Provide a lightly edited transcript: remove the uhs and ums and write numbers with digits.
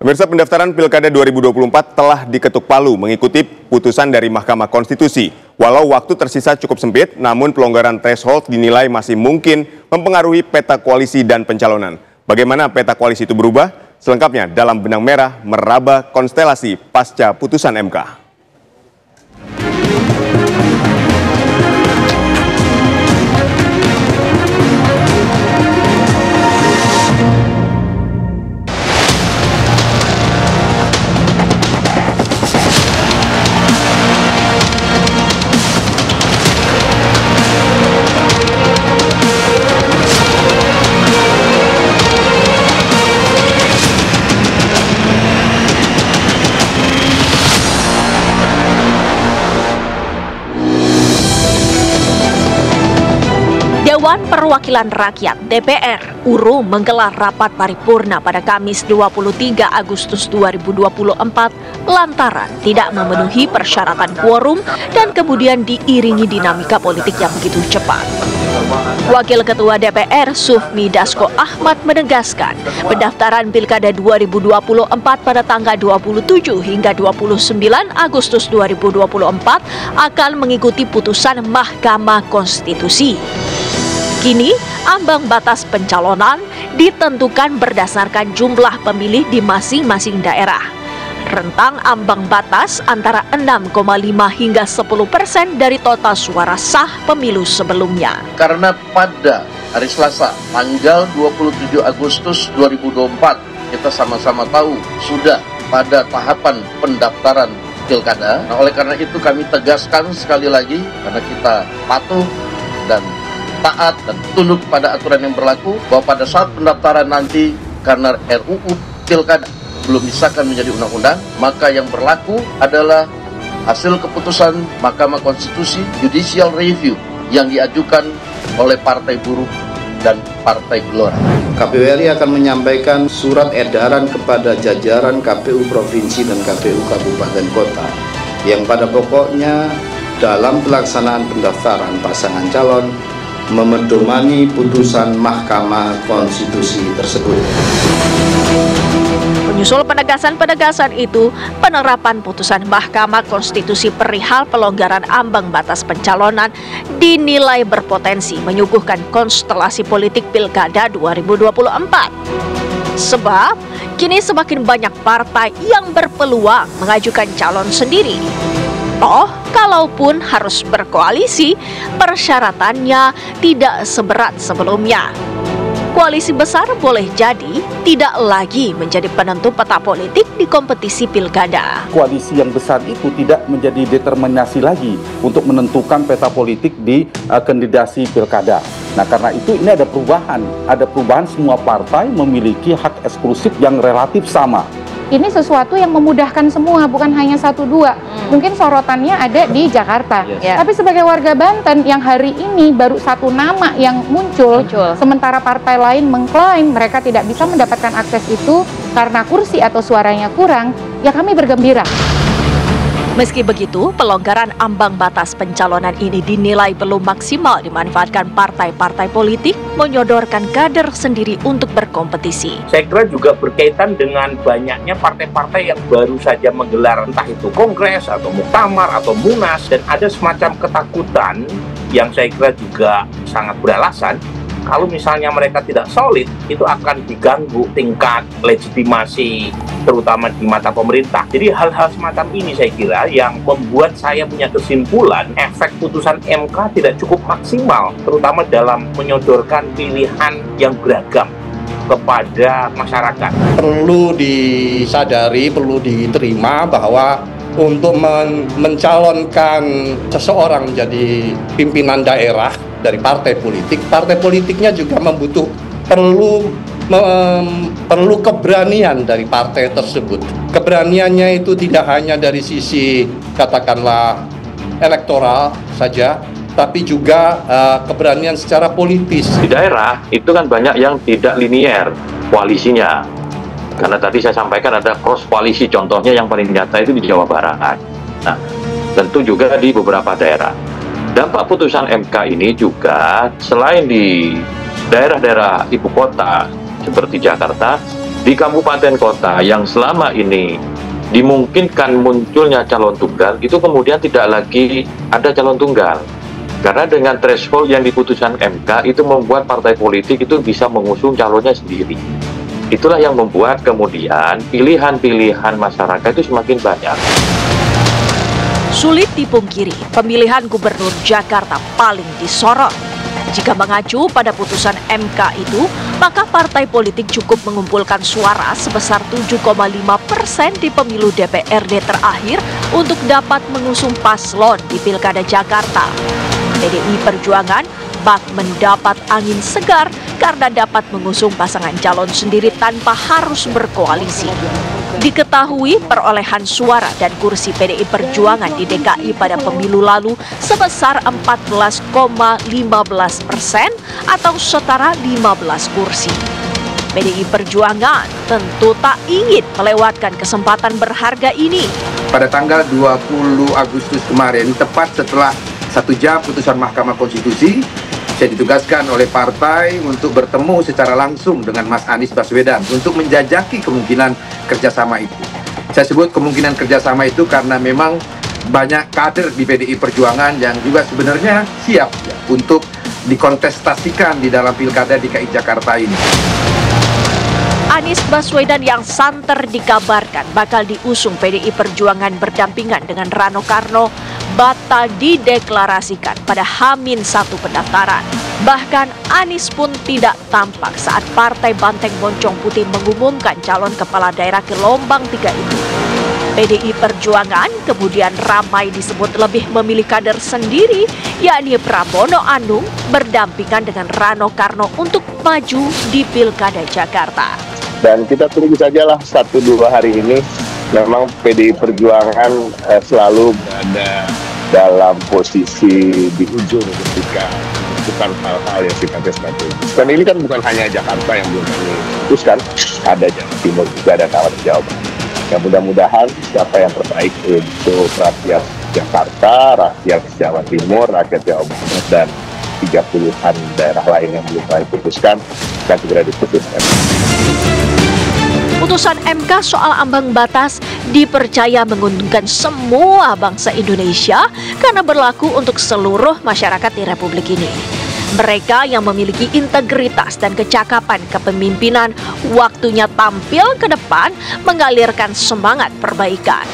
Pemirsa, pendaftaran Pilkada 2024 telah diketuk palu mengikuti putusan dari Mahkamah Konstitusi. Walau waktu tersisa cukup sempit, namun pelonggaran threshold dinilai masih mungkin mempengaruhi peta koalisi dan pencalonan. Bagaimana peta koalisi itu berubah? Selengkapnya dalam Benang Merah Meraba Konstelasi pasca putusan MK. Dewan Perwakilan Rakyat DPR urung menggelar rapat paripurna pada Kamis 23 Agustus 2024 lantaran tidak memenuhi persyaratan quorum dan kemudian diiringi dinamika politik yang begitu cepat. Wakil Ketua DPR Sufmi Dasko Ahmad menegaskan pendaftaran Pilkada 2024 pada tanggal 27 hingga 29 Agustus 2024 akan mengikuti putusan Mahkamah Konstitusi. Kini, ambang batas pencalonan ditentukan berdasarkan jumlah pemilih di masing-masing daerah. Rentang ambang batas antara 6,5 hingga 10% dari total suara sah pemilu sebelumnya. Karena pada hari Selasa, tanggal 27 Agustus 2024, kita sama-sama tahu sudah pada tahapan pendaftaran Pilkada. Nah, oleh karena itu kami tegaskan sekali lagi, karena kita patuh dan taat dan tunduk pada aturan yang berlaku, bahwa pada saat pendaftaran nanti karena RUU Pilkada belum disahkan menjadi undang-undang, maka yang berlaku adalah hasil keputusan Mahkamah Konstitusi Judicial Review yang diajukan oleh Partai Buruh dan Partai Gelora. KPU RI akan menyampaikan surat edaran kepada jajaran KPU Provinsi dan KPU Kabupaten Kota yang pada pokoknya dalam pelaksanaan pendaftaran pasangan calon memedomani putusan Mahkamah Konstitusi tersebut. Menyusul penegasan-penegasan itu, penerapan putusan Mahkamah Konstitusi perihal pelonggaran ambang batas pencalonan dinilai berpotensi menyuguhkan konstelasi politik Pilkada 2024. Sebab, kini semakin banyak partai yang berpeluang mengajukan calon sendiri. Toh, kalaupun harus berkoalisi, persyaratannya tidak seberat sebelumnya. Koalisi besar boleh jadi tidak lagi menjadi penentu peta politik di kompetisi pilkada. Koalisi yang besar itu tidak menjadi determinasi lagi untuk menentukan peta politik di kandidasi pilkada. Nah, karena itu ini ada perubahan semua partai memiliki hak eksklusif yang relatif sama. Ini sesuatu yang memudahkan semua, bukan hanya 1-2. Mungkin sorotannya ada di Jakarta. Tapi sebagai warga Banten yang hari ini baru satu nama yang muncul. Sementara partai lain mengklaim mereka tidak bisa mendapatkan akses itu karena kursi atau suaranya kurang, ya kami bergembira. Meski begitu, pelonggaran ambang batas pencalonan ini dinilai belum maksimal dimanfaatkan partai-partai politik menyodorkan kader sendiri untuk berkompetisi. Saya kira juga berkaitan dengan banyaknya partai-partai yang baru saja menggelar entah itu kongres atau muktamar atau munas, dan ada semacam ketakutan yang saya kira juga sangat beralasan. Kalau misalnya mereka tidak solid, itu akan diganggu tingkat legitimasi, terutama di mata pemerintah. Jadi hal-hal semacam ini saya kira yang membuat saya punya kesimpulan efek putusan MK tidak cukup maksimal, terutama dalam menyodorkan pilihan yang beragam kepada masyarakat. Perlu disadari, perlu diterima bahwa untuk mencalonkan seseorang menjadi pimpinan daerah dari partai politiknya juga perlu keberanian dari partai tersebut. Keberaniannya itu tidak hanya dari sisi katakanlah elektoral saja, tapi juga keberanian secara politis. Di daerah itu kan banyak yang tidak linier koalisinya. Karena tadi saya sampaikan ada cross koalisi, contohnya yang paling nyata itu di Jawa Barat. Nah, tentu juga di beberapa daerah. Dampak putusan MK ini juga selain di daerah-daerah ibu kota seperti Jakarta, di kabupaten kota yang selama ini dimungkinkan munculnya calon tunggal, itu kemudian tidak lagi ada calon tunggal. Karena dengan threshold yang diputuskan MK itu membuat partai politik itu bisa mengusung calonnya sendiri. Itulah yang membuat kemudian pilihan-pilihan masyarakat itu semakin banyak. Sulit dipungkiri, pemilihan gubernur Jakarta paling disorot. Jika mengacu pada putusan MK itu, maka partai politik cukup mengumpulkan suara sebesar 7,5% di pemilu DPRD terakhir untuk dapat mengusung paslon di Pilkada Jakarta. PDI Perjuangan bak mendapat angin segar karena dapat mengusung pasangan calon sendiri tanpa harus berkoalisi. Diketahui perolehan suara dan kursi PDI Perjuangan di DKI pada pemilu lalu sebesar 14,15% atau setara 15 kursi. PDI Perjuangan tentu tak ingin melewatkan kesempatan berharga ini. Pada tanggal 20 Agustus kemarin, tepat setelah 1 jam putusan Mahkamah Konstitusi, saya ditugaskan oleh partai untuk bertemu secara langsung dengan Mas Anies Baswedan untuk menjajaki kemungkinan kerjasama itu. Saya sebut kemungkinan kerjasama itu karena memang banyak kader di PDI Perjuangan yang juga sebenarnya siap untuk dikontestasikan di dalam Pilkada DKI Jakarta ini. Anies Baswedan yang santer dikabarkan bakal diusung PDI Perjuangan berdampingan dengan Rano Karno batal dideklarasikan pada H-1 pendaftaran. Bahkan Anies pun tidak tampak saat Partai Banteng Moncong Putih mengumumkan calon kepala daerah gelombang 3 itu. PDI Perjuangan kemudian ramai disebut lebih memilih kader sendiri, yakni Pramono Anung berdampingan dengan Rano Karno untuk maju di Pilkada Jakarta. Dan kita tunggu sajalah 1-2 hari ini. Memang PDI Perjuangan selalu berada dalam posisi di ujung ketika bukan hal-hal yang sifatnya strategis. Dan ini kan bukan hanya Jakarta yang belum kami putuskan, ada Jawa Timur juga, ada kawasan Jawa Barat. Ya mudah-mudahan siapa yang terbaik untuk rakyat Jakarta, rakyat Jawa Timur, rakyat Jawa Barat, dan 30-an daerah lain yang belum kami putuskan, akan segera diputuskan. Putusan MK soal ambang batas dipercaya menguntungkan semua bangsa Indonesia karena berlaku untuk seluruh masyarakat di Republik ini. Mereka yang memiliki integritas dan kecakapan kepemimpinan waktunya tampil ke depan mengalirkan semangat perbaikan.